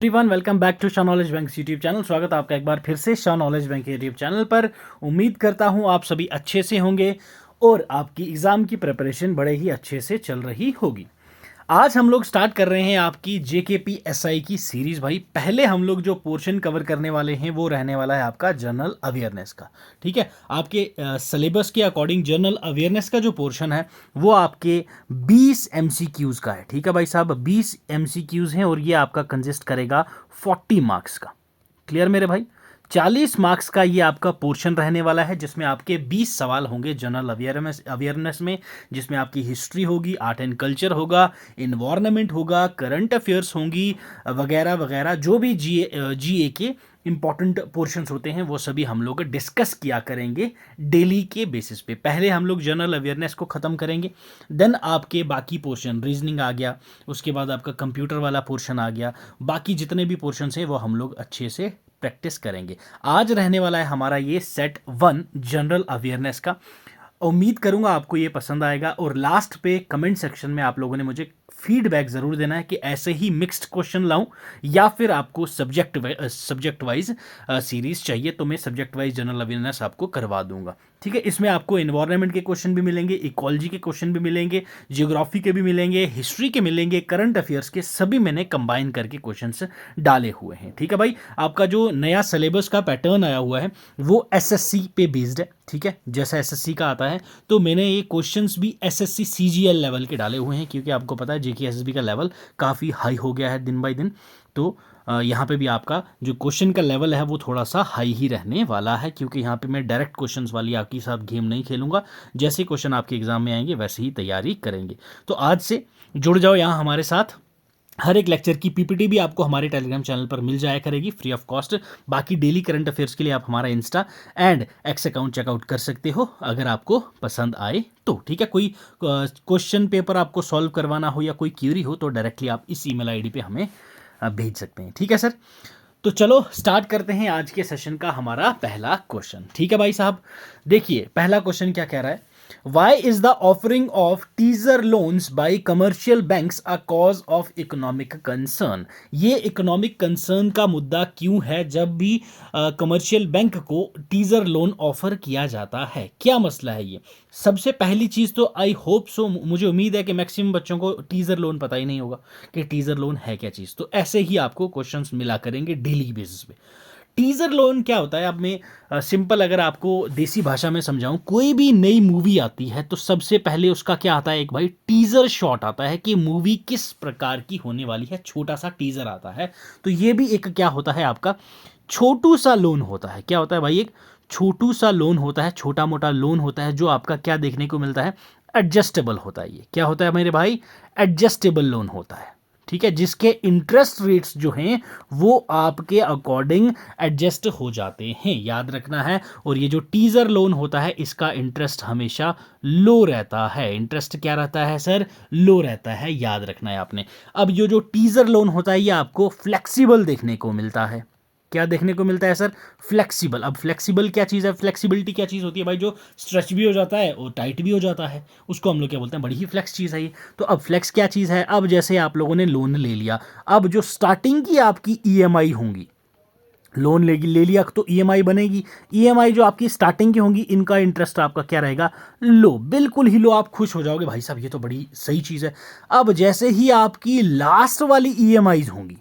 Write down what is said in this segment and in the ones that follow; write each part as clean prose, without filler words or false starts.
Everyone welcome back to Shah knowledge bank YouTube channel. स्वागत है आपका एक बार फिर से Shah knowledge bank YouTube channel पर। उम्मीद करता हूं आप सभी अच्छे से होंगे और आपकी एग्ज़ाम की प्रिपरेशन बड़े ही अच्छे से चल रही होगी। आज हम लोग स्टार्ट कर रहे हैं आपकी जेकेपी एसआई की सीरीज़। भाई पहले हम लोग जो पोर्शन कवर करने वाले हैं वो रहने वाला है आपका जनरल अवेयरनेस का। ठीक है, आपके सिलेबस के अकॉर्डिंग जनरल अवेयरनेस का जो पोर्शन है वो आपके 20 एमसीक्यूज़ का है। ठीक है भाई साहब, 20 एमसीक्यूज़ हैं और ये आपका कंसिस्ट करेगा 40 मार्क्स का। क्लियर मेरे भाई? 40 मार्क्स का ये आपका पोर्शन रहने वाला है जिसमें आपके 20 सवाल होंगे जनरल अवेयरनेस में, जिसमें आपकी हिस्ट्री होगी, आर्ट एंड कल्चर होगा, इन्वायरमेंट होगा, करंट अफेयर्स होंगी वगैरह वगैरह। जो भी जीए के इंपॉर्टेंट पोर्शंस होते हैं वो सभी हम लोग डिस्कस किया करेंगे डेली के बेसिस पे। पहले हम लोग जनरल अवेयरनेस को ख़त्म करेंगे, देन आपके बाकी पोर्शन, रीजनिंग आ गया, उसके बाद आपका कंप्यूटर वाला पोर्शन आ गया, बाकी जितने भी पोर्शंस हैं वो हम लोग अच्छे से प्रैक्टिस करेंगे। आज रहने वाला है हमारा ये सेट 1 जनरल अवेयरनेस का। उम्मीद करूंगा आपको ये पसंद आएगा और लास्ट पे कमेंट सेक्शन में आप लोगों ने मुझे फीडबैक ज़रूर देना है कि ऐसे ही मिक्स्ड क्वेश्चन लाऊं या फिर आपको सब्जेक्ट वाइज सीरीज चाहिए तो मैं सब्जेक्ट वाइज जनरल अवेयरनेस आपको करवा दूंगा। ठीक है, इसमें आपको एनवायरनमेंट के क्वेश्चन भी मिलेंगे, इकोलॉजी के क्वेश्चन भी मिलेंगे, जियोग्राफी के भी मिलेंगे, हिस्ट्री के मिलेंगे, करंट अफेयर्स के सभी मैंने कंबाइन करके क्वेश्चंस डाले हुए हैं। ठीक है भाई, आपका जो नया सिलेबस का पैटर्न आया हुआ है वो एसएससी पे बेस्ड है। ठीक है, जैसा एसएससी का आता है तो मैंने ये क्वेश्चंस भी एसएससी सीजीएल लेवल के डाले हुए हैं, क्योंकि आपको पता है जेके एसएसबी का लेवल काफ़ी हाई हो गया है दिन बाय दिन। तो यहाँ पे भी आपका जो क्वेश्चन का लेवल है वो थोड़ा सा हाई ही रहने वाला है, क्योंकि यहाँ पे मैं डायरेक्ट क्वेश्चंस वाली आपके साथ गेम नहीं खेलूंगा। जैसे क्वेश्चन आपके एग्जाम में आएंगे वैसे ही तैयारी करेंगे। तो आज से जुड़ जाओ यहाँ हमारे साथ। हर एक लेक्चर की पीपीटी भी आपको हमारे टेलीग्राम चैनल पर मिल जाया करेगी फ्री ऑफ कॉस्ट। बाकी डेली करंट अफेयर्स के लिए आप हमारा insta and X account check out कर सकते हो अगर आपको पसंद आए तो। ठीक है, कोई क्वेश्चन पेपर आपको सॉल्व करवाना हो या कोई क्यूरी हो तो डायरेक्टली आप इस ईमेल आईडी पे हमें भेज सकते हैं। ठीक है सर, तो चलो स्टार्ट करते हैं आज के सेशन का हमारा पहला क्वेश्चन। ठीक है भाई साहब, देखिए पहला क्वेश्चन क्या कह रहा है। Why is the offering of teaser loans by commercial banks a cause of economic concern? ये इकोनॉमिक कंसर्न का मुद्दा क्यों है जब भी कमर्शियल बैंक को टीजर लोन ऑफर किया जाता है? क्या मसला है ये? सबसे पहली चीज़ तो आई होप सो, मुझे उम्मीद है कि मैक्सिमम बच्चों को टीजर लोन पता ही नहीं होगा कि टीजर लोन है क्या चीज़। तो ऐसे ही आपको क्वेश्चंस मिला करेंगे डेली बेसिस पे। टीजर लोन क्या होता है? अब मैं सिंपल अगर आपको देसी भाषा में समझाऊं, कोई भी नई मूवी आती है तो सबसे पहले उसका क्या आता है, एक भाई टीजर शॉट आता है कि मूवी किस प्रकार की होने वाली है, छोटा सा टीजर आता है। तो ये भी एक क्या होता है आपका छोटू सा लोन होता है। क्या होता है भाई? एक छोटू सा लोन होता है, छोटा मोटा लोन होता है जो आपका क्या देखने को मिलता है, एडजस्टेबल होता है। ये क्या होता है मेरे भाई? एडजस्टेबल लोन होता है। ठीक है, जिसके इंटरेस्ट रेट्स जो हैं वो आपके अकॉर्डिंग एडजस्ट हो जाते हैं, याद रखना है। और ये जो टीजर लोन होता है इसका इंटरेस्ट हमेशा लो रहता है। इंटरेस्ट क्या रहता है सर? लो रहता है, याद रखना है आपने। अब ये जो टीजर लोन होता है ये आपको फ्लेक्सिबल देखने को मिलता है। क्या देखने को मिलता है सर? फ्लेक्सिबल। अब फ्लेक्सिबल क्या चीज़ है? फ्लेक्सिबिलिटी क्या चीज़ होती है भाई? जो स्ट्रेच भी हो जाता है और टाइट भी हो जाता है, उसको हम लोग क्या बोलते हैं? बड़ी ही फ्लेक्स चीज़ है ये। तो अब फ्लेक्स क्या चीज़ है? अब जैसे आप लोगों ने लोन ले लिया, अब जो स्टार्टिंग की आपकी ईएमआई होंगी, लोन ले लिया तो ईएमआई बनेगी। ईएमआई जो आपकी स्टार्टिंग की होंगी इनका इंटरेस्ट आपका क्या रहेगा? लो, बिल्कुल ही लो। आप खुश हो जाओगे भाई साहब ये तो बड़ी सही चीज़ है। अब जैसे ही आपकी लास्ट वाली ईएमआईज होंगी,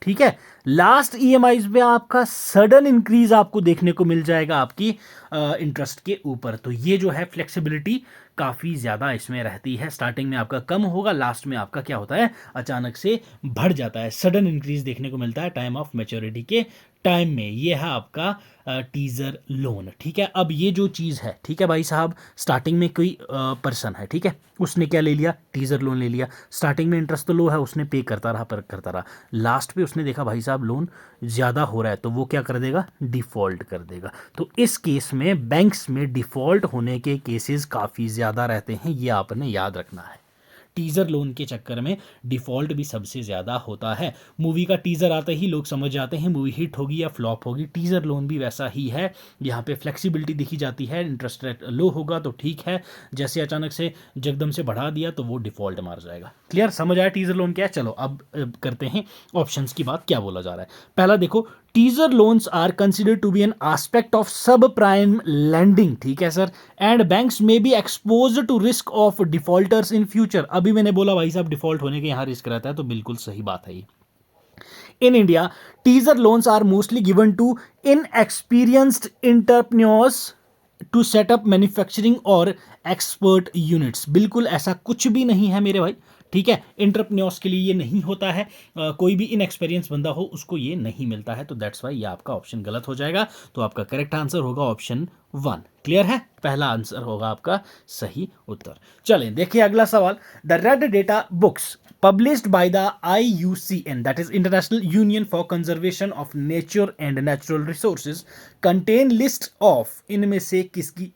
ठीक है, लास्ट ईएमआईज पे आपका सडन इंक्रीज आपको देखने को मिल जाएगा आपकी इंटरेस्ट के ऊपर। तो ये जो है फ्लेक्सिबिलिटी काफ़ी ज़्यादा इसमें रहती है। स्टार्टिंग में आपका कम होगा, लास्ट में आपका क्या होता है? अचानक से बढ़ जाता है, सडन इंक्रीज देखने को मिलता है टाइम ऑफ मैच्योरिटी के टाइम में। ये है आपका टीजर लोन। ठीक है, अब ये जो चीज़ है, ठीक है भाई साहब, स्टार्टिंग में कोई पर्सन है, ठीक है, उसने क्या ले लिया? टीजर लोन ले लिया। स्टार्टिंग में इंटरेस्ट तो लो है, उसने पे करता रहा। लास्ट पे उसने देखा भाई साहब लोन ज़्यादा हो रहा है तो वो क्या कर देगा? डिफ़ॉल्ट कर देगा। तो इस केस में बैंक्स में डिफ़ॉल्ट होने के केसेस काफ़ी ज़्यादा रहते हैं, ये आपने याद रखना है। टीज़र लोन के चक्कर में डिफ़ॉल्ट भी सबसे ज़्यादा होता है। मूवी का टीज़र आते ही लोग समझ जाते हैं मूवी हिट होगी या फ्लॉप होगी। टीज़र लोन भी वैसा ही है, यहाँ पे फ्लेक्सिबिलिटी दिखी जाती है। इंटरेस्ट रेट लो होगा तो ठीक है, जैसे अचानक से जगदम से बढ़ा दिया तो वो डिफ़ॉल्ट मार जाएगा। क्लियर, समझ आया टीज़र लोन क्या है। चलो अब करते हैं ऑप्शंस की बात, क्या बोला जा रहा है। पहला देखो, teaser loans are considered to be an aspect of sub prime lending, ठीक है सर, एंड बैंक्स में be expose to risk of defaulters in future. अभी मैंने बोला भाई साहब डिफॉल्ट होने के यहां रिस्क रहता है, तो बिल्कुल सही बात है ये। In India, teaser loans are mostly given to inexperienced entrepreneurs to set up manufacturing और expert units। बिल्कुल ऐसा कुछ भी नहीं है मेरे भाई, ठीक है। इंटरप्रेन्योर्स के लिए ये नहीं होता है, कोई भी इनएक्सपीरियंस बंदा हो उसको ये नहीं मिलता है, तो दैट्स वाई ये आपका ऑप्शन गलत हो जाएगा। तो आपका करेक्ट आंसर होगा ऑप्शन 1। क्लियर है, पहला आंसर होगा आपका सही उत्तर। चलें देखिए अगला सवाल। The red data books published by the IUCN, that is International Union for Conservation of Nature and Natural Resources, contain list of, इनमें से किसकी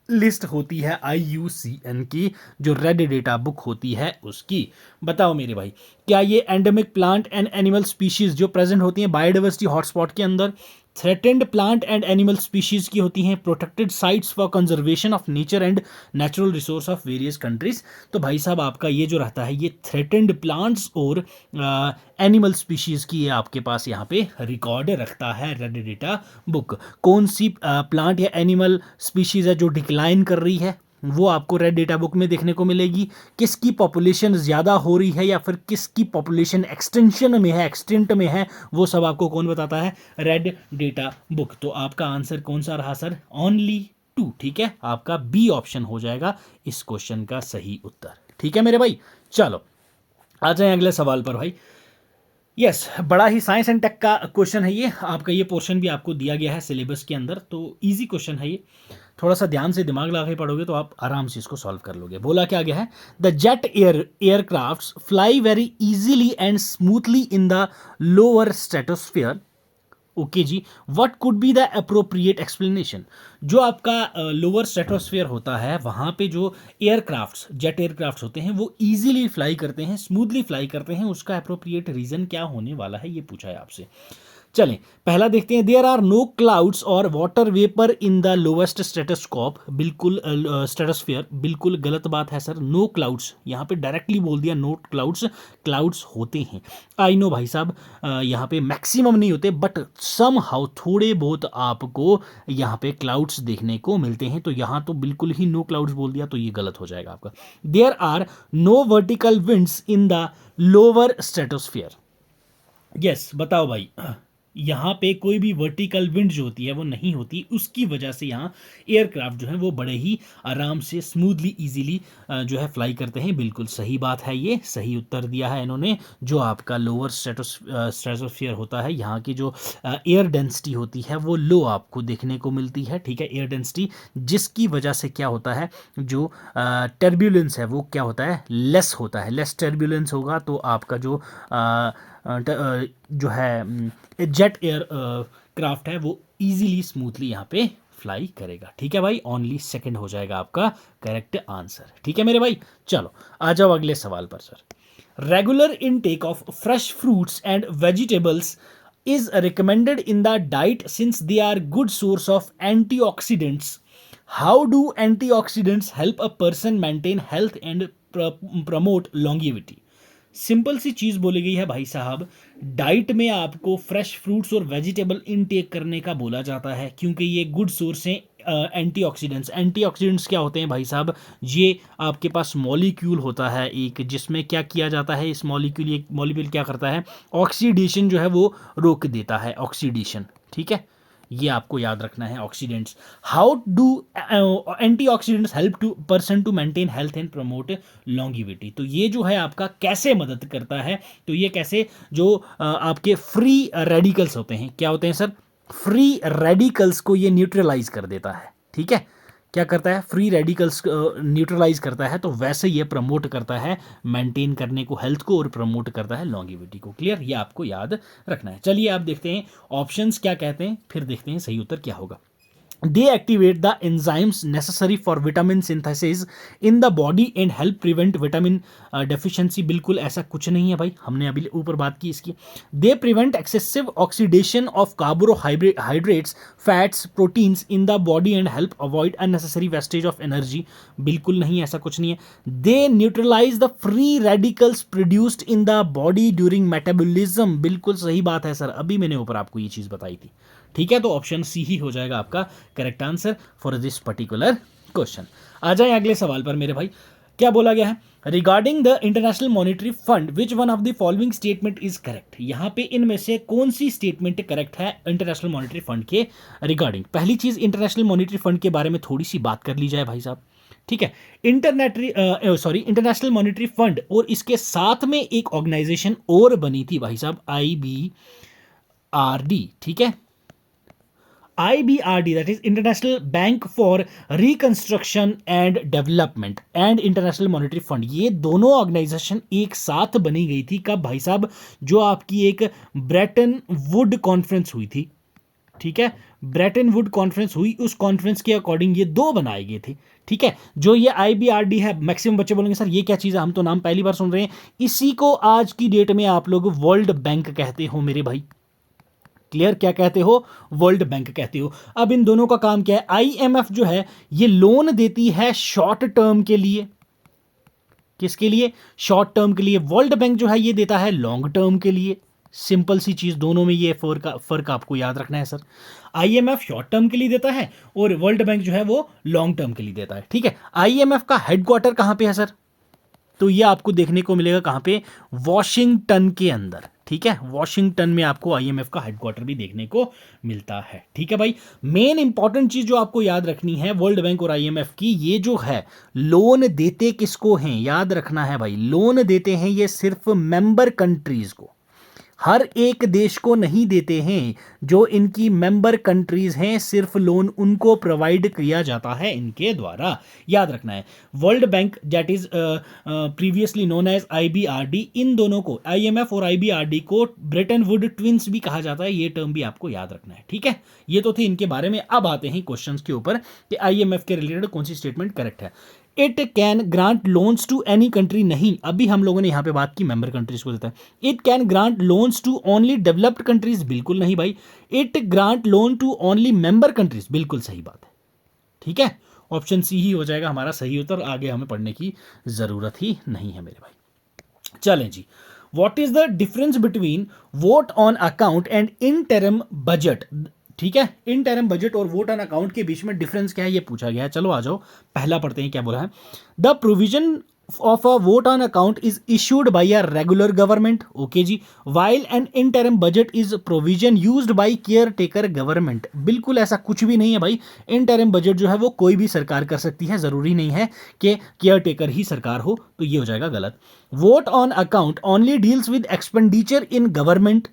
लिस्ट होती है IUCN की, जो रेड डेटा बुक होती है उसकी? बताओ मेरे भाई, क्या ये endemic plant and animal species जो प्रेजेंट होती हैं बायोडाइवर्सिटी हॉटस्पॉट के अंदर, threatened plant and animal species की होती हैं, protected sites for conservation of nature and natural resource of various countries? तो भाई साहब आपका ये जो रहता है ये थ्रेटेंड प्लांट्स और एनिमल स्पीशीज की ये आपके पास यहाँ पे रिकॉर्ड रखता है रेड डेटा बुक। कौन सी प्लांट या एनिमल स्पीशीज है जो डिक्लाइन कर रही है, वो आपको रेड डेटा बुक में देखने को मिलेगी। किसकी पॉपुलेशन ज़्यादा हो रही है या फिर किसकी पॉपुलेशन एक्सटेंशन में है, एक्सटेंट में है, वो सब आपको कौन बताता है? Red data book. तो आपका आंसर कौन सा रहा सर? ओनली 2, ठीक है, आपका बी ऑप्शन हो जाएगा इस क्वेश्चन का सही उत्तर। ठीक है मेरे भाई, चलो आ जाए अगले सवाल पर भाई। यस, बड़ा ही साइंस एंड टेक का क्वेश्चन है ये, आपका ये पोर्शन भी आपको दिया गया है सिलेबस के अंदर, तो इजी क्वेश्चन है ये। थोड़ा सा ध्यान से दिमाग लगा के पढ़ोगे तो आप आराम से इसको सॉल्व कर लोगे। बोला क्या गया है? The jet aircraft fly very easily and smoothly in the lower stratosphere. Okay जी, what could be the appropriate explanation? जो आपका लोअर स्ट्रेटोस्फेयर होता है वहाँ पे जो एयरक्राफ्ट्स, जेट एयरक्राफ्ट्स होते हैं वो इजीली फ्लाई करते हैं, स्मूथली फ्लाई करते हैं, उसका अप्रोप्रिएट रीज़न क्या होने वाला है, ये पूछा है आपसे। चलें पहला देखते हैं। There are no clouds or water vapour in the lowest stratoscope, बिल्कुल स्ट्रेटोस्फेयर, बिल्कुल गलत बात है सर। नो क्लाउड्स, यहाँ पे डायरेक्टली बोल दिया नो क्लाउड्स, क्लाउड्स होते हैं। आई नो भाई साहब, यहाँ पे मैक्सिमम नहीं होते बट सम हाउ थोड़े बहुत आपको यहाँ पे क्लाउड्स देखने को मिलते हैं, तो यहाँ तो बिल्कुल ही नो क्लाउड्स बोल दिया, तो ये गलत हो जाएगा आपका। There are no vertical winds in the lower stratosphere. Yes, बताओ भाई, यहाँ पे कोई भी वर्टिकल विंड जो होती है वो नहीं होती, उसकी वजह से यहाँ एयरक्राफ्ट जो है वो बड़े ही आराम से स्मूथली इजीली जो है फ्लाई करते हैं। बिल्कुल सही बात है, ये सही उत्तर दिया है इन्होंने। जो आपका लोअर स्ट्रेटोस्फीयर होता है, यहाँ की जो एयर डेंसिटी होती है वो लो आपको देखने को मिलती है, ठीक है, एयर डेंसिटी, जिसकी वजह से क्या होता है, जो टर्ब्यूलेंस है वो क्या होता है, लेस होता है। लेस टर्ब्यूलेंस होगा तो आपका जो है जेट एयर क्राफ्ट है वो इजीली स्मूथली यहाँ पे फ्लाई करेगा। ठीक है भाई, ओनली सेकंड हो जाएगा आपका करेक्ट आंसर। ठीक है मेरे भाई, चलो आ जाओ अगले सवाल पर sir. Regular intake of fresh fruits and vegetables is recommended in the diet since they are good source of antioxidants. How do antioxidants help a person maintain health and promote longevity? Simple सी चीज़ बोली गई है भाई साहब, diet में आपको fresh fruits और वेजिटेबल इनटेक करने का बोला जाता है क्योंकि ये गुड सोर्स हैं एंटीऑक्सीडेंट्स। एंटीऑक्सीडेंट्स क्या होते हैं भाई साहब, ये आपके पास मॉलिक्यूल होता है एक, जिसमें क्या किया जाता है, इस मॉलिक्यूल क्या करता है, ऑक्सीडेशन जो है वो रोक देता है, ऑक्सीडेशन। ठीक है, ये आपको याद रखना है, oxidants. How do antioxidants help to person to maintain health and promote longevity? तो ये जो है आपका कैसे मदद करता है, तो ये कैसे, जो आपके फ्री रेडिकल्स होते हैं, क्या होते हैं सर, फ्री रेडिकल्स को ये न्यूट्रलाइज कर देता है। ठीक है, क्या करता है, फ्री रेडिकल्स न्यूट्रलाइज करता है, तो वैसे ये प्रमोट करता है मेंटेन करने को हेल्थ को और प्रमोट करता है लॉन्गिविटी को। क्लियर, ये आपको याद रखना है। चलिए आप देखते हैं ऑप्शंस क्या कहते हैं, फिर देखते हैं सही उत्तर क्या होगा। they activate the enzymes necessary for vitamin synthesis in the body and help prevent vitamin deficiency। बिल्कुल ऐसा कुछ नहीं है भाई, हमने अभी ऊपर बात की इसकी। they prevent excessive oxidation of carbohydrates, fats, proteins in the body and help avoid unnecessary wastage of energy। बिल्कुल नहीं, ऐसा कुछ नहीं है। they neutralize the free radicals produced in the body during metabolism। बिल्कुल सही बात है सर, अभी मैंने ऊपर आपको ये चीज़ बताई थी। ठीक है, तो ऑप्शन सी ही हो जाएगा आपका correct answer for this particular question. आ जाए अगले सवाल पर मेरे भाई, क्या बोला गया है? Regarding the international monetary fund which one of the following statement is correct. यहां पे इनमें से कौन सी स्टेटमेंट करेक्ट है इंटरनेशनल मॉनिटरी फंड के रिगार्डिंग? पहली चीज, इंटरनेशनल मॉनिटरी फंड के बारे में थोड़ी सी बात कर ली जाए भाई साहब। ठीक है, इंटरनेशनल मॉनिटरी फंड और इसके साथ में एक ऑर्गेनाइजेशन और बनी थी भाई साहब, IBRD। ठीक है, IBRD, that is International Bank for Reconstruction and Development and International Monetary Fund, ये दोनों ऑर्गेनाइजेशन एक साथ बनी गई थी। कब भाई साहब? जो आपकी एक ब्रेटन वुड कॉन्फ्रेंस हुई थी। ठीक है, ब्रेटन वुड कॉन्फ्रेंस हुई, उस कॉन्फ्रेंस के अकॉर्डिंग ये दो बनाए गए थे। ठीक है, जो ये IBRD है, मैक्सिमम बच्चे बोलेंगे सर ये क्या चीज़ है, हम तो नाम पहली बार सुन रहे हैं। इसी को आज की डेट में आप लोग वर्ल्ड बैंक कहते हो मेरे भाई। क्लियर? क्या कहते हो? वर्ल्ड बैंक कहते हो। अब इन दोनों का काम क्या है? IMF जो है ये लोन देती है शॉर्ट टर्म के लिए। किसके लिए? शॉर्ट टर्म के लिए। वर्ल्ड बैंक जो है ये देता है लॉन्ग टर्म के लिए। सिंपल सी चीज, दोनों में ये फर्क आपको याद रखना है सर। IMF शॉर्ट टर्म के लिए देता है और वर्ल्ड बैंक जो है वो लॉन्ग टर्म के लिए देता है। ठीक है, IMF का हेडक्वार्टर कहां पे है सर? तो ये आपको देखने को मिलेगा कहां पे? वॉशिंगटन के अंदर। ठीक है, वॉशिंगटन में आपको IMF का हेडक्वार्टर भी देखने को मिलता है। ठीक है भाई, मेन इंपॉर्टेंट चीज जो आपको याद रखनी है वर्ल्ड बैंक और IMF की, ये जो है लोन देते किसको हैं? याद रखना है भाई, लोन देते हैं ये सिर्फ मेंबर कंट्रीज को, हर एक देश को नहीं देते हैं। जो इनकी मेंबर कंट्रीज हैं सिर्फ लोन उनको प्रोवाइड किया जाता है इनके द्वारा। याद रखना है, world bank that is previously known as IBRD, इन दोनों को IMF और IBRD को ब्रेटन वुड ट्विंस भी कहा जाता है। ये टर्म भी आपको याद रखना है। ठीक है, ये तो थे इनके बारे में। अब आते हैं क्वेश्चंस के ऊपर कि IMF के रिलेटेड कौन सी स्टेटमेंट करेक्ट है। It can grant loans to any country, नहीं, अभी हम लोगों ने यहां पे बात की मेंबर कंट्रीज को देता है। It can grant loans to only developed countries, बिल्कुल नहीं भाई। It grant loan to only member countries, बिल्कुल सही बात है। ठीक है, ऑप्शन सी ही हो जाएगा हमारा सही उत्तर। आगे हमें पढ़ने की जरूरत ही नहीं है मेरे भाई। चलें जी, what is the difference between vote on account and interim budget? ठीक है, इंटरिम बजट और वोट ऑन अकाउंट के बीच में डिफरेंस क्या है ये पूछा गया है। चलो आ जाओ, पहला पढ़ते हैं क्या बोला है। The provision of a vote on account is issued by a regular government, okay जी, while an interim budget is provision used by caretaker government। बिल्कुल ऐसा कुछ भी नहीं है भाई, इंटरिम बजट जो है वो कोई भी सरकार कर सकती है, जरूरी नहीं है कि केयर टेकर ही सरकार हो, तो ये हो जाएगा गलत। Vote on account only deals with expenditure in government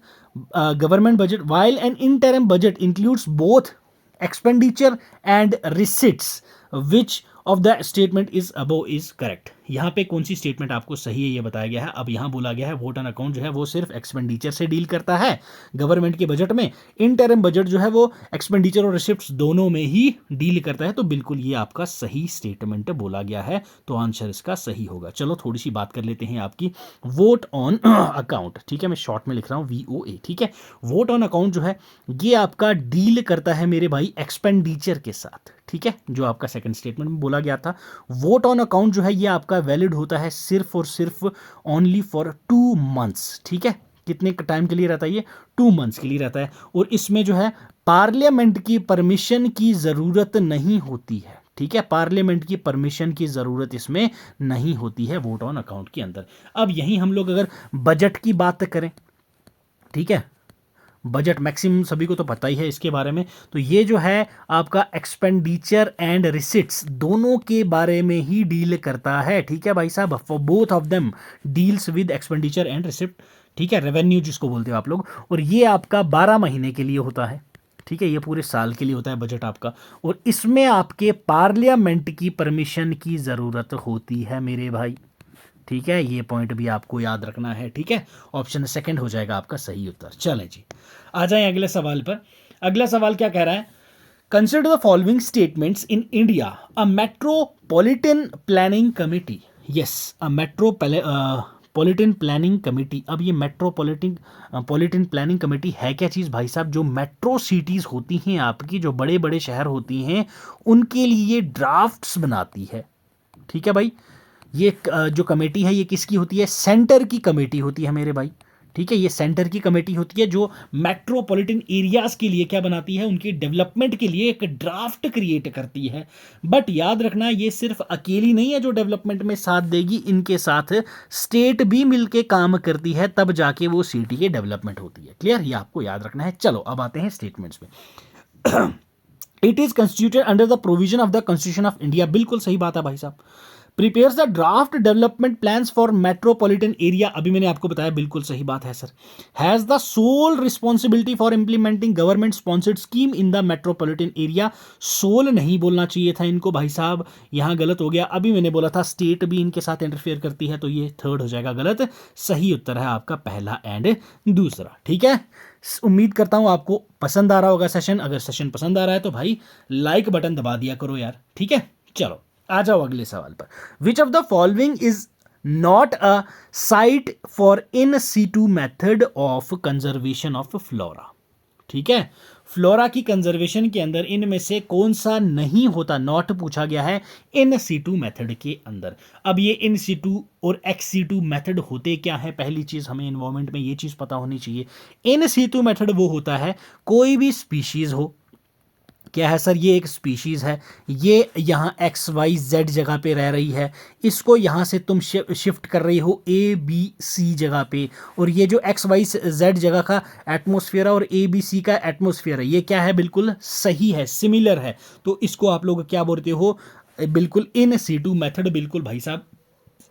budget, while an interim budget includes both expenditure and receipts, which of the statement is above is correct। यहाँ पे कौन सी स्टेटमेंट आपको सही है ये बताया गया है। अब यहाँ बोला गया है वोट ऑन अकाउंट जो है वो सिर्फ एक्सपेंडिचर से डील करता है गवर्नमेंट के बजट में, इंटरिम बजट जो है वो एक्सपेंडिचर और रिसिप्ट्स दोनों में ही डील करता है। तो बिल्कुल ये आपका सही स्टेटमेंट बोला गया है, तो आंसर इसका सही होगा। चलो थोड़ी सी बात कर लेते हैं आपकी वोट ऑन अकाउंट। ठीक है, मैं शॉर्ट में लिख रहा हूँ VOA। ठीक है, वोट ऑन अकाउंट जो है ये आपका डील करता है मेरे भाई एक्सपेंडिचर के साथ। ठीक है, जो आपका सेकंड स्टेटमेंट में बोला गया था, वोट ऑन अकाउंट जो है ये आपका वैलिड होता है सिर्फ और सिर्फ ओनली फॉर 2 मंथ्स। ठीक है, कितने टाइम के लिए रहता है ये? 2 मंथ्स के लिए रहता है, और इसमें जो है पार्लियामेंट की परमिशन की जरूरत नहीं होती है। ठीक है, पार्लियामेंट की परमिशन की जरूरत इसमें नहीं होती है वोट ऑन अकाउंट के अंदर। अब यहीं हम लोग अगर बजट की बात करें, ठीक है, बजट मैक्सिमम सभी को तो पता ही है इसके बारे में, तो ये जो है आपका एक्सपेंडिचर एंड रिसिट्स दोनों के बारे में ही डील करता है। ठीक है भाई साहब, for both of them deals with expenditure and receipt. ठीक है, रेवेन्यू जिसको बोलते हो आप लोग, और ये आपका 12 महीने के लिए होता है। ठीक है, ये पूरे साल के लिए होता है बजट आपका, और इसमें आपके पार्लियामेंट की परमिशन की ज़रूरत होती है मेरे भाई। ठीक है, ये पॉइंट भी आपको याद रखना है। ठीक है, ऑप्शन सेकंड हो जाएगा आपका सही उत्तर। चलें जी, आ जाएं अगले सवाल पर। अगला सवाल क्या कह रहा है? Consider the following statements in India a metropolitan planning committee. Yes, a metropolitan planning committee. अब ये पॉलिटन प्लानिंग कमेटी है क्या चीज़ भाई साहब? जो मेट्रो सिटीज़ होती हैं आपकी, जो बड़े बड़े शहर होती हैं, उनके लिए ड्राफ्ट्स बनाती है। ठीक है भाई, ये जो कमेटी है ये किसकी होती है? सेंटर की कमेटी होती है मेरे भाई। ठीक है, ये सेंटर की कमेटी होती है जो मेट्रोपॉलिटन एरियाज के लिए क्या बनाती है? उनकी डेवलपमेंट के लिए एक ड्राफ्ट क्रिएट करती है। बट याद रखना, ये सिर्फ अकेली नहीं है जो डेवलपमेंट में साथ देगी, इनके साथ स्टेट भी मिलके काम करती है, तब जाके वो सिटी की डेवलपमेंट होती है। क्लियर? ये आपको याद रखना है। चलो अब आते हैं स्टेटमेंट्स में। It is constituted under the provision of the constitution of India. बिल्कुल सही बात है भाई साहब। Prepares the draft development plans for metropolitan area. अभी मैंने आपको बताया, बिल्कुल सही बात है sir. Has the sole responsibility for implementing government sponsored scheme in the metropolitan area. Sole नहीं बोलना चाहिए था इनको भाई साहब, यहां गलत हो गया। अभी मैंने बोला था स्टेट भी इनके साथ इंटरफेयर करती है, तो ये थर्ड हो जाएगा गलत। सही उत्तर है आपका पहला एंड दूसरा। ठीक है, उम्मीद करता हूं आपको पसंद आ रहा होगा सेशन। अगर सेशन पसंद आ रहा है तो भाई लाइक बटन दबा दिया करो यार। ठीक है, चलो आ जाओ अगले सवाल पर। Which of the following is not a site for in situ method of conservation of flora? ठीक है, फ्लोरा की कंजर्वेशन के अंदर इनमें से कौन सा नहीं होता? नॉट पूछा गया है इन सीटू मेथड के अंदर। अब ये इन सीटू और एक्स सीटू मेथड होते क्या है? पहली चीज हमें इन्वायरमेंट में ये चीज पता होनी चाहिए। इन सीटू मेथड वो होता है कोई भी स्पीशीज हो। क्या है सर? ये एक स्पीशीज है, ये यहाँ एक्स वाई जेड जगह पे रह रही है, इसको यहाँ से तुम शिफ्ट कर रही हो ए बी सी जगह पे, और ये जो एक्स वाई जेड जगह का एटमोसफियर है और ए बी सी का एटमोसफियर है, ये क्या है? बिल्कुल सही है, सिमिलर है। तो इसको आप लोग क्या बोलते हो? बिल्कुल इन सीटू मेथड। बिल्कुल भाई साहब,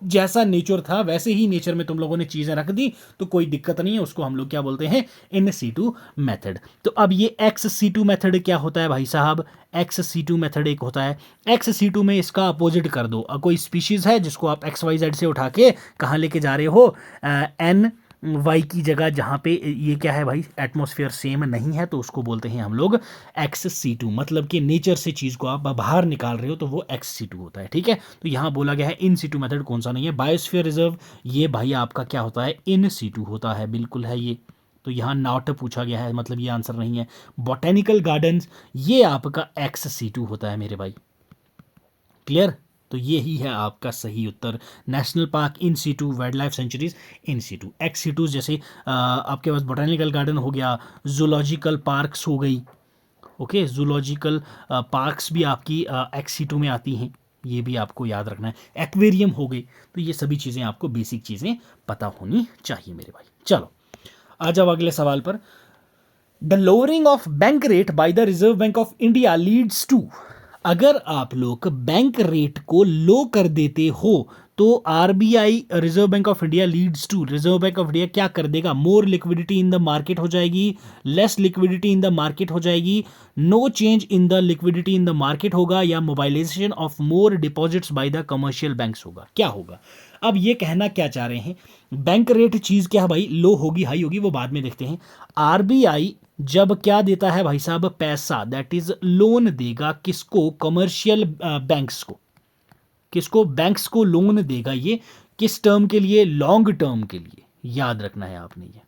जैसा नेचर था वैसे ही नेचर में तुम लोगों ने चीजें रख दी, तो कोई दिक्कत नहीं है। उसको हम लोग क्या बोलते हैं? In situ method. तो अब ये एक्स सीटू मेथड क्या होता है भाई साहब? एक्स सीटू मेथड एक होता है। एक्स सीटू में इसका अपोजिट कर दो। कोई स्पीशीज है जिसको आप एक्स वाई जेड से उठा के कहाँ लेके जा रहे हो? एन वाई की जगह, जहाँ पे ये क्या है भाई? एटमॉस्फेयर सेम नहीं है, तो उसको बोलते हैं हम लोग एक्स सी टू। मतलब कि नेचर से चीज़ को आप बाहर निकाल रहे हो तो वो एक्स सी टू होता है। ठीक है, तो यहाँ बोला गया है इन सी टू मेथड कौन सा नहीं है? बायोस्फीयर रिजर्व, ये भाई आपका क्या होता है? इन सी टू होता है। बिल्कुल है ये, तो यहाँ नॉट पूछा गया है, मतलब ये आंसर नहीं है। बॉटेनिकल गार्डन्स, ये आपका एक्स सी टू होता है मेरे भाई। क्लियर? तो ये ही है आपका सही उत्तर। National park in situ, wildlife sanctuaries in situ. Ex situ जैसे आपके पास बोटानिकल गार्डन हो गया, जूलॉजिकल पार्क्स हो गई। ओके, जूलॉजिकल पार्क्स भी आपकी एक्स सीटू में आती हैं, ये भी आपको याद रखना है। एक्वेरियम हो गई। तो ये सभी चीज़ें आपको बेसिक चीज़ें पता होनी चाहिए मेरे भाई। चलो आ जाओ अगले सवाल पर। The lowering of bank rate by the reserve bank of India leads to. अगर आप लोग बैंक रेट को लो कर देते हो तो RBI, Reserve bank of India, leads to, Reserve bank of India क्या कर देगा? More liquidity in the market हो जाएगी, less liquidity in the market हो जाएगी, no change in the liquidity in the market होगा, या mobilisation of more deposits by the commercial banks होगा? क्या होगा? अब ये कहना क्या चाह रहे हैं? बैंक रेट चीज क्या है भाई? लो होगी, हाई होगी, वो बाद में देखते हैं। आरबीआई जब क्या देता है भाई साहब? पैसा, दैट इज लोन देगा। किसको? कमर्शियल बैंक्स को। किसको? बैंक्स को लोन देगा। ये किस टर्म के लिए? लॉन्ग टर्म के लिए। याद रखना है आपने ये।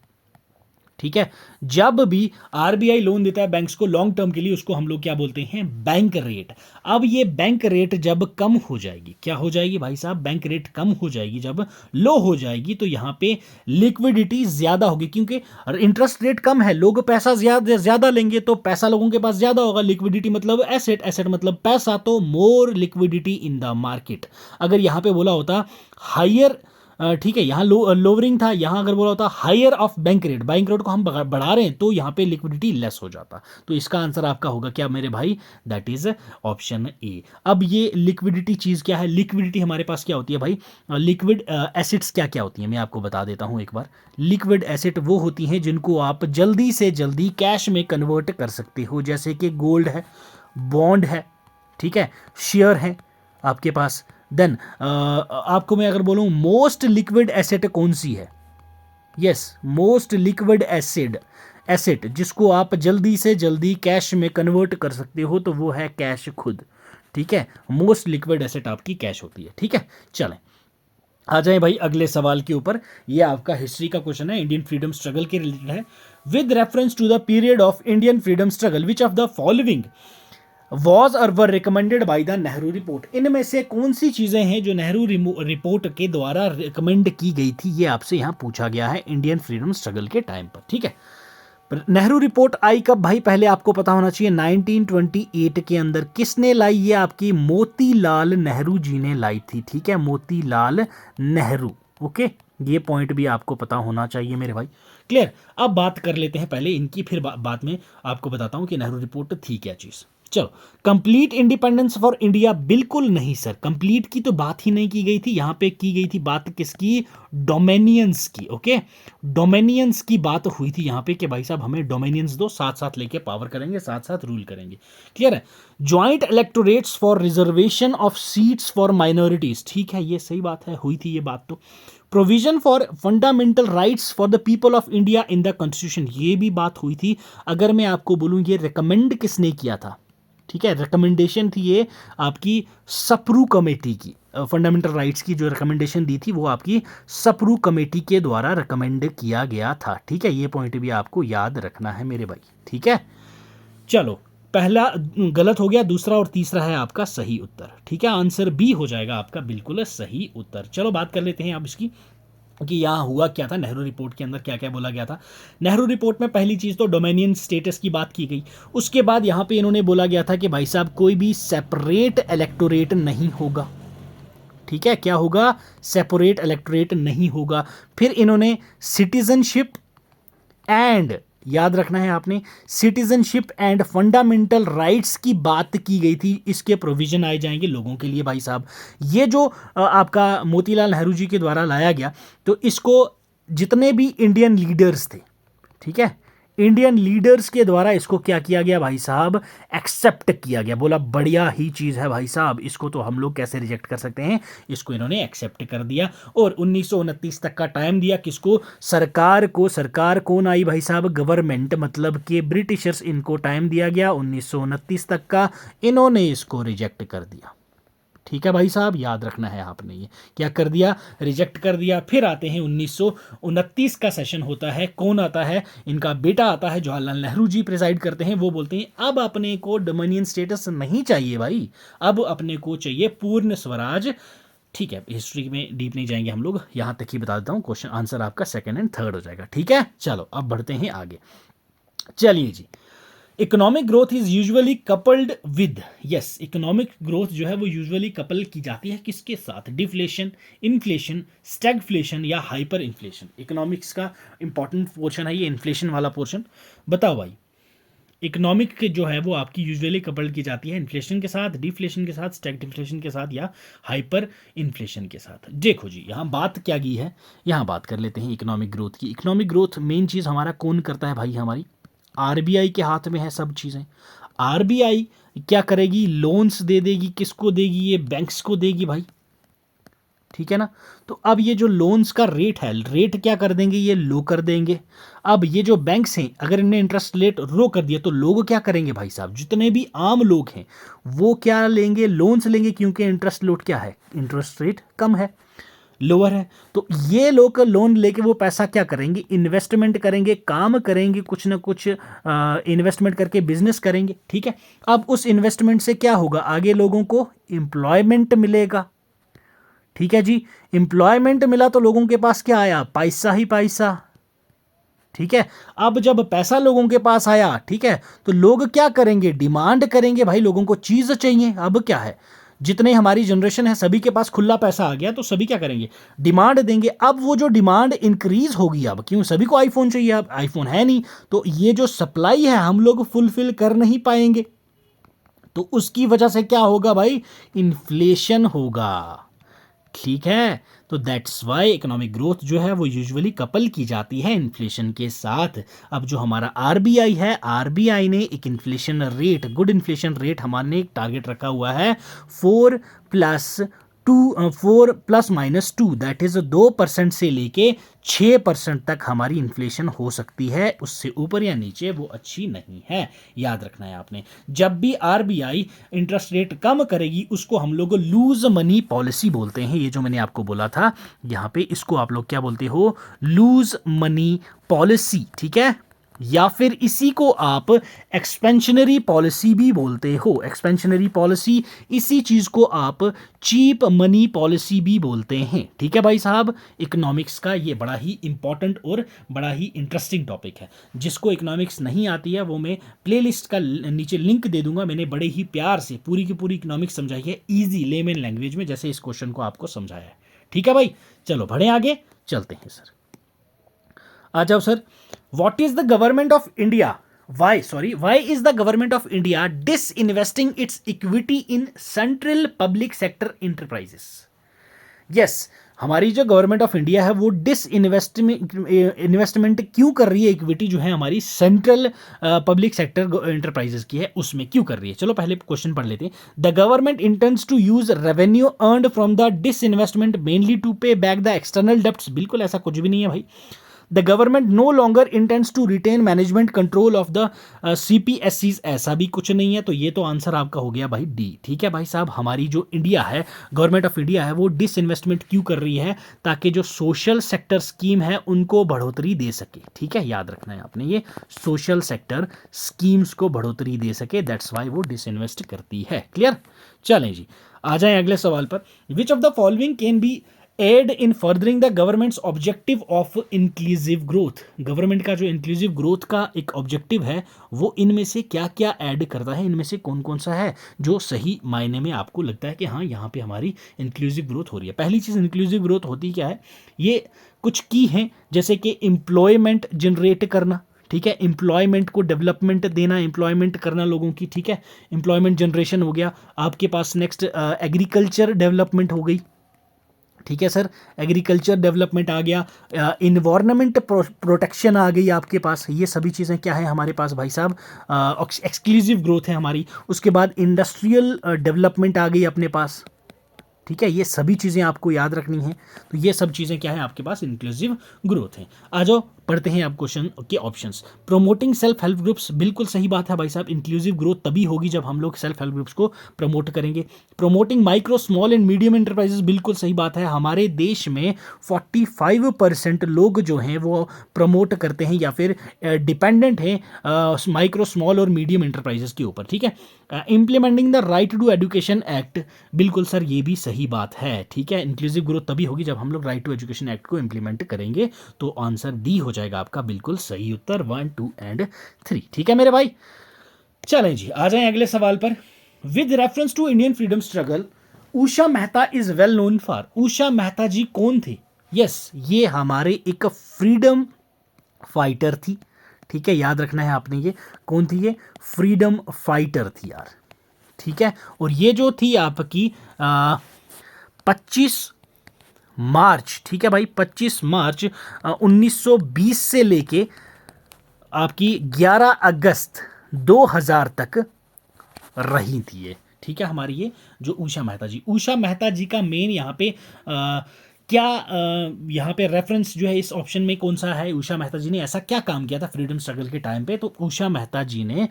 ठीक है, जब भी आरबीआई लोन देता है बैंक्स को लॉन्ग टर्म के लिए, उसको हम लोग क्या बोलते हैं? Bank rate. अब ये बैंक रेट जब कम हो जाएगी, क्या हो जाएगी भाई साहब? बैंक रेट कम हो जाएगी, जब लो हो जाएगी, तो यहां पे लिक्विडिटी ज्यादा होगी, क्योंकि इंटरेस्ट रेट कम है, लोग पैसा ज्यादा लेंगे, तो पैसा लोगों के पास ज्यादा होगा। लिक्विडिटी मतलब एसेट, एसेट मतलब पैसा, तो मोर लिक्विडिटी इन द मार्केट। अगर यहां पे बोला होता हायर, ठीक है, यहाँ लोअरिंग था, यहाँ अगर बोला होता higher of bank rate, bank rate को हम बढ़ा रहे हैं, तो यहाँ पे लिक्विडिटी लेस हो जाता। तो इसका आंसर आपका होगा क्या मेरे भाई? That is option A. अब ये लिक्विडिटी चीज क्या है? लिक्विडिटी हमारे पास क्या होती है भाई? लिक्विड एसिड्स क्या क्या होती है, मैं आपको बता देता हूँ एक बार। लिक्विड एसिड वो होती हैं जिनको आप जल्दी से जल्दी कैश में कन्वर्ट कर सकते हो, जैसे कि गोल्ड है, बॉन्ड है, ठीक है, शेयर है आपके पास। देन आपको मैं अगर बोलूं मोस्ट लिक्विड एसेट कौन सी है? Yes, most liquid acid asset जिसको आप जल्दी से जल्दी कैश में कन्वर्ट कर सकते हो, तो वो है कैश खुद। ठीक है, मोस्ट लिक्विड एसेट आपकी कैश होती है। ठीक है, चलें आ जाए भाई अगले सवाल के ऊपर। ये आपका हिस्ट्री का क्वेश्चन है, इंडियन फ्रीडम स्ट्रगल के रिलेटेड है। With reference to the period of Indian freedom struggle which of the following was or were recommended by the Nehru report. इनमें से कौन सी चीजें हैं जो नेहरू रिपोर्ट के द्वारा रिकमेंड की गई थी, ये आपसे यहां पूछा गया है इंडियन फ्रीडम स्ट्रगल के टाइम पर। ठीक है, नेहरू रिपोर्ट आई कब भाई, पहले आपको पता होना चाहिए 1928 के अंदर। किसने लाई? ये आपकी मोतीलाल नेहरू जी ने लाई थी। ठीक है, मोतीलाल नेहरू। ओके, ये पॉइंट भी आपको पता होना चाहिए मेरे भाई। क्लियर। अब बात कर लेते हैं पहले इनकी, फिर बाद में आपको बताता हूं कि नेहरू रिपोर्ट थी क्या चीज। चलो, कंप्लीट इंडिपेंडेंस फॉर इंडिया, बिल्कुल नहीं सर, कंप्लीट की तो बात ही नहीं की गई थी। यहां पे की गई थी बात किसकी? डोमेनियंस की। ओके, डोमेनियंस की बात हुई थी यहां पे कि भाई साहब हमें डोमेनियंस दो, साथ साथ लेके पावर करेंगे, साथ साथ रूल करेंगे। क्लियर है। Joint electorates for reservation of seats for minorities, ठीक है, ये सही बात है, हुई थी ये बात तो। Provision for fundamental rights for the people of India in the constitution, ये भी बात हुई थी। अगर मैं आपको बोलूं ये रिकमेंड किसने किया था? ठीक है, रिकमेंडेशन थी ये आपकी सप्रू कमेटी की। फंडामेंटल राइट्स की जो रिकमेंडेशन दी थी वो आपकी सप्रू कमेटी के द्वारा रिकमेंड किया गया था। ठीक है, ये पॉइंट भी आपको याद रखना है मेरे भाई। ठीक है, चलो, पहला गलत हो गया, दूसरा और तीसरा है आपका सही उत्तर। ठीक है, आंसर बी हो जाएगा आपका बिल्कुल सही उत्तर। चलो बात कर लेते हैं अब इसकी कि यहाँ हुआ क्या था, नेहरू रिपोर्ट के अंदर क्या क्या बोला गया था। नेहरू रिपोर्ट में पहली चीज़ तो डोमेनियन स्टेटस की बात की गई। उसके बाद यहाँ पे इन्होंने बोला गया था कि भाई साहब कोई भी सेपरेट इलेक्टोरेट नहीं होगा। ठीक है, क्या होगा? सेपरेट इलेक्टोरेट नहीं होगा। फिर इन्होंने सिटीजनशिप एंड, याद रखना है आपने, सिटीजनशिप एंड फंडामेंटल राइट्स की बात की गई थी। इसके प्रोविजन आए जाएंगे लोगों के लिए भाई साहब। ये जो आपका मोतीलाल नेहरू जी के द्वारा लाया गया, तो इसको जितने भी इंडियन लीडर्स थे, ठीक है, इंडियन लीडर्स के द्वारा इसको क्या किया गया भाई साहब? एक्सेप्ट किया गया। बोला बढ़िया ही चीज़ है भाई साहब, इसको तो हम लोग कैसे रिजेक्ट कर सकते हैं, इसको इन्होंने एक्सेप्ट कर दिया। और 1929 तक का टाइम दिया किसको? सरकार को। सरकार कौन आई भाई साहब? गवर्नमेंट, मतलब कि ब्रिटिशर्स, इनको टाइम दिया गया 1929 तक का, इन्होंने इसको रिजेक्ट कर दिया। ठीक है भाई साहब, याद रखना है आपने, ये क्या कर दिया? रिजेक्ट कर दिया। फिर आते हैं 1929 का सेशन होता है, कौन आता है? इनका बेटा आता है, जवाहरलाल नेहरू जी प्रिजाइड करते हैं। वो बोलते हैं अब अपने को डोमिनियन स्टेटस नहीं चाहिए भाई, अब अपने को चाहिए पूर्ण स्वराज। ठीक है, हिस्ट्री में डीप नहीं जाएंगे हम लोग, यहां तक ही बता देता हूं, क्वेश्चन आंसर आपका सेकंड एंड थर्ड हो जाएगा। ठीक है, चलो अब बढ़ते हैं आगे। चलिए जी, economic growth is usually coupled with, yes, economic growth जो है वो यूजुअली कपल की जाती है किसके साथ? डिफ्लेशन, इन्फ्लेशन, स्टैगफ्लेशन या हाइपर इन्फ्लेशन। इकोनॉमिक्स का इंपॉर्टेंट पोर्शन है ये इन्फ्लेशन वाला पोर्शन। बताओ भाई, इकोनॉमिक के जो है वो आपकी यूजुअली कपल्ड की जाती है इन्फ्लेशन के साथ, डिफ्लेशन के साथ, स्टैगफ्लेशन के साथ या हाइपर इन्फ्लेशन के साथ। देखो जी, यहाँ बात क्या की है, यहाँ बात कर लेते हैं इकोनॉमिक ग्रोथ की। इकोनॉमिक ग्रोथ मेन चीज़ हमारा कौन करता है भाई? हमारी आरबीआई के हाथ में है सब चीज़ें। आरबीआई क्या करेगी? लोन्स दे देगी। किसको देगी? ये बैंक्स को देगी भाई। ठीक है ना? तो अब ये जो लोन्स का रेट है, रेट क्या कर देंगे? ये लो कर देंगे। अब ये जो बैंक्स हैं, अगर इन्हें इंटरेस्ट रेट लो कर दिया तो लोग क्या करेंगे भाई साहब? जितने भी आम लोग हैं वो क्या लेंगे? लोन्स लेंगे, क्योंकि इंटरेस्ट रेट क्या है? इंटरेस्ट रेट कम है, लोअर है। तो ये लोग लोन लेके वो पैसा क्या करेंगे? इन्वेस्टमेंट करेंगे, काम करेंगे, कुछ ना कुछ इन्वेस्टमेंट करके बिजनेस करेंगे। ठीक है, अब उस इन्वेस्टमेंट से क्या होगा? आगे लोगों को एम्प्लॉयमेंट मिलेगा। ठीक है जी, एम्प्लॉयमेंट मिला तो लोगों के पास क्या आया? पैसा ही पैसा। ठीक है, अब जब पैसा लोगों के पास आया, ठीक है, तो लोग क्या करेंगे? डिमांड करेंगे भाई, लोगों को चीज चाहिए। अब क्या है, जितने हमारी जनरेशन है सभी के पास खुला पैसा आ गया, तो सभी क्या करेंगे? डिमांड देंगे। अब वो जो डिमांड इंक्रीज होगी, अब क्यों सभी को आईफोन चाहिए, अब आईफोन है नहीं, तो ये जो सप्लाई है हम लोग फुलफिल कर नहीं पाएंगे, तो उसकी वजह से क्या होगा भाई? इन्फ्लेशन होगा। ठीक है, तो दैट्स वाई इकोनॉमिक ग्रोथ जो है वो यूजुअली कपल की जाती है इन्फ्लेशन के साथ। अब जो हमारा आरबीआई है, आरबीआई ने एक inflation rate, good inflation rate हमारे एक टारगेट रखा हुआ है 4+, 4 ±2 दैट इज 2% से लेके 6% तक हमारी इन्फ्लेशन हो सकती है, उससे ऊपर या नीचे वो अच्छी नहीं है। याद रखना है आपने, जब भी आरबीआई इंटरेस्ट रेट कम करेगी उसको हम लोग लूज मनी पॉलिसी बोलते हैं। ये जो मैंने आपको बोला था यहाँ पे, इसको आप लोग क्या बोलते हो, लूज मनी पॉलिसी, ठीक है। या फिर इसी को आप एक्सपेंशनरी पॉलिसी भी बोलते हो, एक्सपेंशनरी पॉलिसी, इसी चीज को आप चीप मनी पॉलिसी भी बोलते हैं, ठीक है भाई साहब। इकोनॉमिक्स का ये बड़ा ही इंपॉर्टेंट और बड़ा ही इंटरेस्टिंग टॉपिक है। जिसको इकोनॉमिक्स नहीं आती है वो मैं प्लेलिस्ट का नीचे लिंक दे दूंगा। मैंने बड़े ही प्यार से पूरी की पूरी इकोनॉमिक्स समझाई है ईजी लेमन लैंग्वेज में, जैसे इस क्वेश्चन को आपको समझाया है, ठीक है भाई। चलो बढ़े आगे, चलते हैं सर। आ जाओ sir. What is the government of India? Why is the government of India disinvesting its equity in central public sector enterprises? Yes, हमारी जो गवर्नमेंट ऑफ इंडिया है वो इन्वेस्टमेंट क्यों कर रही है, इक्विटी जो है हमारी सेंट्रल पब्लिक सेक्टर एंटरप्राइजेस की है उसमें क्यों कर रही है। चलो पहले क्वेश्चन पढ़ लेते हैं। The government intends to use revenue earned from the disinvestment mainly to pay back the external debts. बिल्कुल ऐसा कुछ भी नहीं है भाई। The government no longer intends to retain management control of the CPSCs, ऐसा भी कुछ नहीं है। तो ये तो आंसर आपका हो गया भाई डी, ठीक है भाई साहब। हमारी जो इंडिया है, गवर्नमेंट ऑफ इंडिया है, वो डिसइन्वेस्टमेंट क्यों कर रही है, ताकि जो सोशल सेक्टर स्कीम है उनको बढ़ोतरी दे सके, ठीक है। याद रखना है आपने, ये सोशल सेक्टर स्कीम्स को बढ़ोतरी दे सके, दैट्स वाई वो डिसइन्वेस्ट करती है। क्लियर। चलें जी, आ जाएं अगले सवाल पर। Which of the following can be aid in furthering the government's objective of inclusive growth. Government का जो इंक्लूसिव ग्रोथ का एक ऑब्जेक्टिव है वो इनमें से क्या क्या ऐड करता है, इनमें से कौन कौन सा है जो सही मायने में आपको लगता है कि हाँ यहाँ पे हमारी इंक्लूसिव ग्रोथ हो रही है। पहली चीज़ इंक्लूसिव ग्रोथ होती क्या है, ये कुछ की हैं, जैसे कि एम्प्लॉयमेंट जनरेट करना, ठीक है, एम्प्लॉयमेंट को डेवलपमेंट देना, एम्प्लॉयमेंट करना लोगों की, ठीक है, एम्प्लॉयमेंट जनरेशन हो गया आपके पास। नेक्स्ट एग्रीकल्चर डेवलपमेंट हो गई, ठीक है सर, एग्रीकल्चर डेवलपमेंट आ गया, इन्वायरमेंट प्रोटेक्शन आ गई आपके पास। ये सभी चीज़ें क्या है हमारे पास भाई साहब, एक्सक्लूसिव ग्रोथ है हमारी। उसके बाद इंडस्ट्रियल डेवलपमेंट आ गई अपने पास, ठीक है। ये सभी चीज़ें आपको याद रखनी है। तो ये सब चीज़ें क्या है आपके पास, इंक्लूसिव ग्रोथ है। आ जाओ पढ़ते हैं आप क्वेश्चन के options. Promoting self help groups, बिल्कुल सही बात है भाई साहब। इंक्लूसिव ग्रोथ तभी होगी जब हम लोग सेल्फ हेल्प ग्रुप्स को प्रमोट करेंगे। Promoting micro small and medium enterprises, बिल्कुल सही बात है। हमारे देश में 45% लोग जो हैं वो प्रमोट करते हैं या फिर डिपेंडेंट हैं माइक्रो स्मॉल और मीडियम एंटरप्राइजेस के ऊपर, ठीक है। Implementing the right to education act, बिल्कुल सर ये भी सही बात है, ठीक है। इंक्लूसिव ग्रोथ तभी होगी जब हम लोग राइट टू एजुकेशन एक्ट को इंप्लीमेंट करेंगे। तो आंसर डी हो जाएगा आपका बिल्कुल सही उत्तर 1, 2 एंड 3, ठीक है मेरे भाई। चलें जी, आ जाएं अगले सवाल पर। With reference to Indian freedom struggle Usha Mehta is well known for. Usha Mehta ji कौन थे? यस, ये हमारे एक फ्रीडम फाइटर थी, ठीक है। याद रखना है आपने, ये कौन थी, ये फ्रीडम फाइटर थी यार, ठीक है। और ये जो थी आपकी 25 मार्च, ठीक है भाई, 25 मार्च 1920 से लेके आपकी 11 अगस्त 2000 तक रही थी ये, ठीक है। हमारी ये जो उषा मेहता जी का मेन यहाँ पे क्या यहाँ पे रेफरेंस जो है इस ऑप्शन में कौन सा है, उषा मेहता जी ने ऐसा क्या काम किया था फ्रीडम स्ट्रगल के टाइम पे। तो उषा मेहता जी ने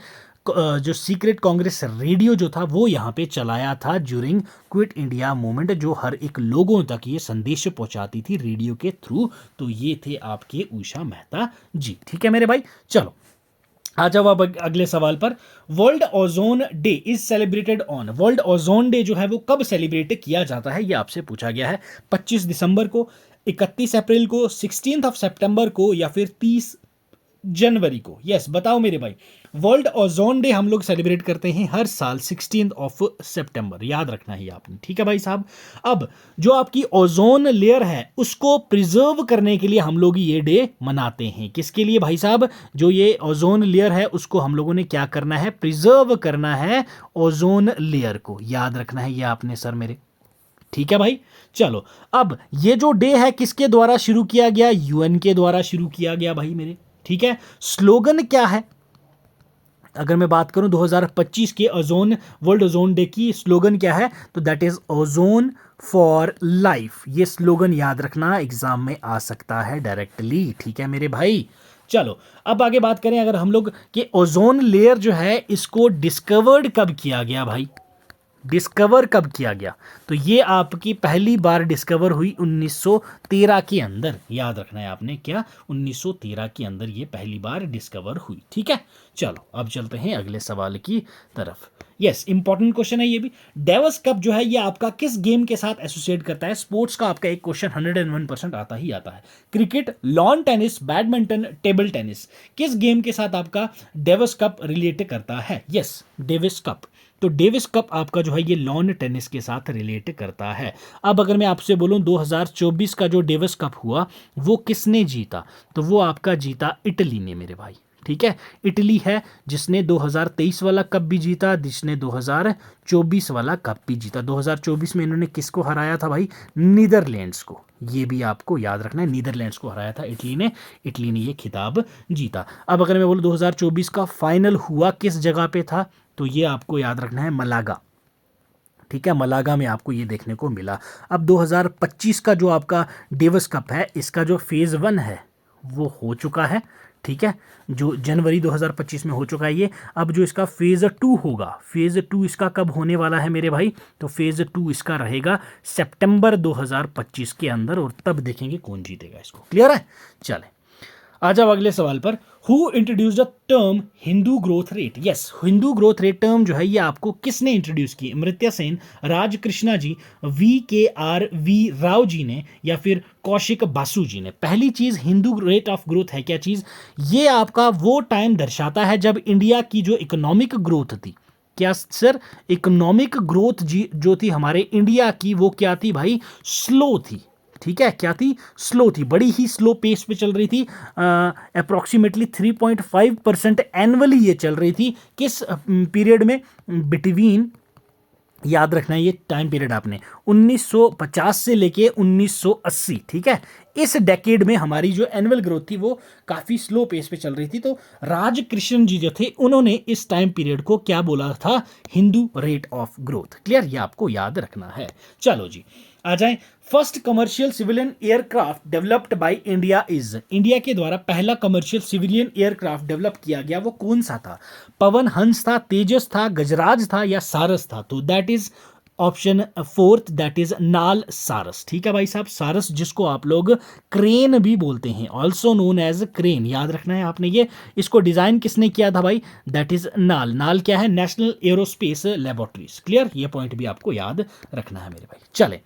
जो सीक्रेट कांग्रेस रेडियो जो था वो यहाँ पे चलाया था ज्यूरिंग क्विट इंडिया मूवमेंट, जो हर एक लोगों तक ये संदेश पहुंचाती थी रेडियो के थ्रू। तो ये थे आपके उषा मेहता जी, ठीक है मेरे भाई। चलो आ जाओ अब अगले सवाल पर। World ozone day is celebrated on. World ozone day जो है वो कब सेलिब्रेट किया जाता है, ये आपसे पूछा गया है। 25 दिसंबर को, 31 अप्रैल को, 16 सितंबर को या फिर 30 जनवरी को। यस बताओ मेरे भाई। वर्ल्ड ओजोन डे हम लोग सेलिब्रेट करते हैं हर साल 16 सितंबर, याद रखना है आपने, ठीक है भाई साहब। अब जो आपकी ओजोन लेयर है उसको प्रिजर्व करने के लिए हम लोग ये डे मनाते हैं। किसके लिए भाई साहब? जो ये ओजोन लेयर है उसको हम लोगों ने क्या करना है, प्रिजर्व करना है ओजोन लेयर को, याद रखना है ये आपने सर मेरे, ठीक है भाई। चलो अब ये जो डे है किसके द्वारा शुरू किया गया, यूएन के द्वारा शुरू किया गया भाई मेरे, ठीक है। स्लोगन क्या है अगर मैं बात करूं 2025 के ओजोन वर्ल्ड ओजोन डे की, स्लोगन क्या है, तो that is ozone for life. ये स्लोगन याद रखना, एग्जाम में आ सकता है डायरेक्टली। ठीक है मेरे भाई, चलो अब आगे बात करें अगर हम लोग कि ओजोन लेयर जो है इसको डिस्कवर्ड कब किया गया भाई, डिस्कवर कब किया गया, तो ये आपकी पहली बार डिस्कवर हुई 1913 के अंदर। याद रखना है आपने, क्या 1913 के अंदर ये पहली बार डिस्कवर हुई। ठीक है, चलो अब चलते हैं अगले सवाल की तरफ। यस, इंपॉर्टेंट क्वेश्चन है ये भी। डेविस कप जो है ये आपका किस गेम के साथ एसोसिएट करता है? स्पोर्ट्स का आपका एक क्वेश्चन 101% आता ही आता है। Cricket, lawn tennis, badminton, table tennis, किस गेम के साथ आपका डेविस कप रिलेट करता है? Yes, Davis cup. तो डेविस कप आपका जो है ये लॉन टेनिस के साथ रिलेट करता है। अब अगर मैं आपसे बोलूं 2024 का जो डेविस कप हुआ वो किसने जीता, तो वो आपका जीता इटली ने मेरे भाई। ठीक है, इटली है जिसने 2023 वाला कप भी जीता, जिसने 2024 वाला कप भी जीता। 2024 में इन्होंने किसको हराया था भाई? नीदरलैंड्स को। ये भी आपको याद रखना है, नीदरलैंड्स को हराया था इटली ने, इटली ने ये खिताब जीता। अब अगर मैं बोलूं 2024 का फाइनल हुआ किस जगह पे था, तो ये आपको याद रखना है मलागा। ठीक है, मलागा में आपको ये देखने को मिला। अब 2025 का जो आपका डेविस कप है इसका जो फेज़ 1 है वो हो चुका है। ठीक है, जो जनवरी 2025 में हो चुका है ये। अब जो इसका फेज़ 2 होगा, फेज़ 2 इसका कब होने वाला है मेरे भाई, तो फेज़ 2 इसका रहेगा सितंबर 2025 के अंदर, और तब देखेंगे कौन जीतेगा इसको। क्लियर है? चले आ जाओ अगले सवाल पर। Who introduce the term Hindu growth rate? Yes, Hindu growth rate term जो है ये आपको किसने इंट्रोड्यूस की? अमर्त्य सेन, राज कृष्णा जी, VKRV राव जी ने, या फिर कौशिक बासु जी ने? पहली चीज हिंदू रेट ऑफ ग्रोथ है क्या चीज? ये आपका वो टाइम दर्शाता है जब इंडिया की जो इकोनॉमिक ग्रोथ थी, क्या सर, इकोनॉमिक ग्रोथ जी जो थी हमारे इंडिया की वो क्या थी भाई? स्लो थी। ठीक है, क्या थी? स्लो थी, बड़ी ही स्लो पेस पे चल रही थी। अप्रॉक्सीमेटली 3.5% एनुअली ये चल रही थी। किस पीरियड में? बिटवीन, याद रखना है ये टाइम पीरियड आपने, 1950 से लेके 1980। ठीक है, इस डेकेड में हमारी जो एनुअल ग्रोथ थी वो काफ़ी स्लो पेस पे चल रही थी। तो राज कृष्ण जी जो थे उन्होंने इस टाइम पीरियड को क्या बोला था? Hindu rate of growth. Clear, ये आपको याद रखना है। चलो जी आ जाए। First commercial civilian aircraft developed by India is? India के द्वारा पहला कमर्शियल सिविलियन एयरक्राफ्ट डेवलप किया गया वो कौन सा था? पवन हंस था, तेजस था, गजराज था, या सारस था? तो that is option 4, that is नाल सारस। ठीक है भाई साहब, सारस जिसको आप लोग क्रेन भी बोलते हैं, ऑल्सो नोन एज क्रेन। याद रखना है आपने ये। इसको डिजाइन किसने किया था भाई? दैट इज नाल। नाल क्या है? National aerospace laboratories. क्लियर, ये पॉइंट भी आपको याद रखना है मेरे भाई। चले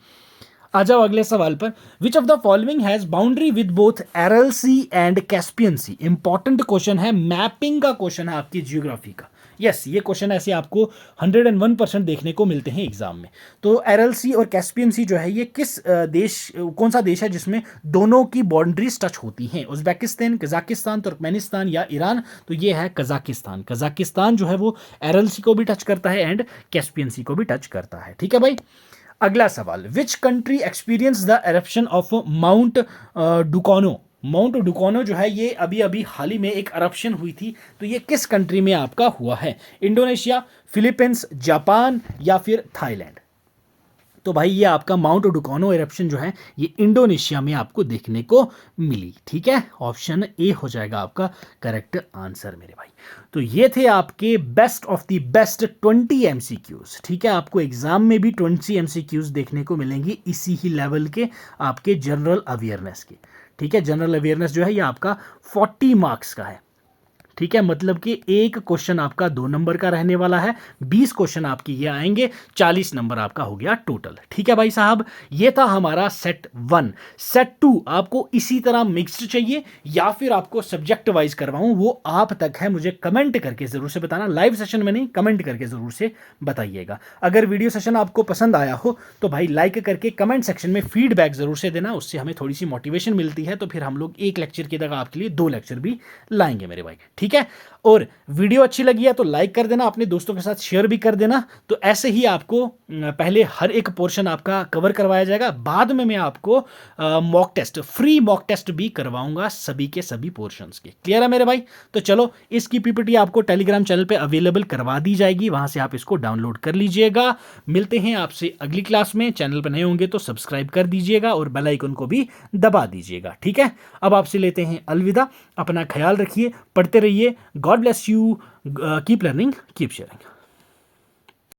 आ जाओ अगले सवाल पर। Which of the following has boundary with both Aral sea and Caspian sea? Important question है, मैपिंग का क्वेश्चन है आपकी जियोग्राफी का। यस, ये क्वेश्चन ऐसे आपको 101% देखने को मिलते हैं एग्जाम में। तो एरल सी और कैस्पियन सी जो है ये किस देश, कौन सा देश है जिसमें दोनों की बाउंड्रीज टच होती हैं? उज्बेकिस्तान, कजाकिस्तान, तुर्कमेनिस्तान या ईरान? तो ये है कजाकिस्तान। कजाकिस्तान जो है वो एरल सी को भी टच करता है एंड कैस्पियन सी को भी टच करता है। ठीक है भाई, अगला सवाल। Which country experience the eruption of mount Dukono? Mount Dukono जो है ये अभी अभी हाल ही में एक eruption हुई थी, तो ये किस कंट्री में आपका हुआ है? इंडोनेशिया, फिलीपींस, जापान या फिर थाईलैंड? तो भाई ये आपका माउंट डुकोनो एरप्शन जो है ये इंडोनेशिया में आपको देखने को मिली। ठीक है, ऑप्शन ए हो जाएगा आपका करेक्ट आंसर मेरे भाई। तो ये थे आपके best of the best 20 MCQs। ठीक है, आपको एग्जाम में भी 20 MCQs देखने को मिलेंगी इसी ही लेवल के आपके जनरल अवेयरनेस के। ठीक है, जनरल अवेयरनेस जो है ये आपका 40 मार्क्स का है। ठीक है, मतलब कि एक क्वेश्चन आपका 2 नंबर का रहने वाला है, 20 क्वेश्चन आपके ये आएंगे, 40 नंबर आपका हो गया टोटल। ठीक है भाई साहब, ये था हमारा सेट 1। सेट 2 आपको इसी तरह मिक्स्ड चाहिए या फिर आपको सब्जेक्ट वाइज करवाऊं, वो आप तक है, मुझे कमेंट करके जरूर से बताना। लाइव सेशन में नहीं, कमेंट करके जरूर से बताइएगा। अगर वीडियो सेशन आपको पसंद आया हो तो भाई लाइक करके कमेंट सेक्शन में फीडबैक जरूर से देना, उससे हमें थोड़ी सी मोटिवेशन मिलती है, तो फिर हम लोग एक लेक्चर की जगह आपके लिए 2 लेक्चर भी लाएंगे मेरे भाई। ठीक है। और वीडियो अच्छी लगी है तो लाइक कर देना, अपने दोस्तों के साथ शेयर भी कर देना। तो ऐसे ही आपको पहले हर एक पोर्शन आपका कवर करवाया जाएगा, बाद में मैं आपको mock test, free mock test भी करवाऊंगा सभी के सभी पोर्शंस के। क्लियर है मेरे भाई? तो चलो, इसकी पीपीटी आपको टेलीग्राम चैनल पे अवेलेबल करवा दी जाएगी, वहां से आप इसको डाउनलोड कर लीजिएगा। मिलते हैं आपसे अगली क्लास में। चैनल पर नए होंगे तो सब्सक्राइब कर दीजिएगा और बेल आइकन को भी दबा दीजिएगा, ठीक है। अब आपसे लेते हैं अलविदा, अपना ख्याल रखिए, पढ़ते रहिए। God bless you, keep learning, keep sharing.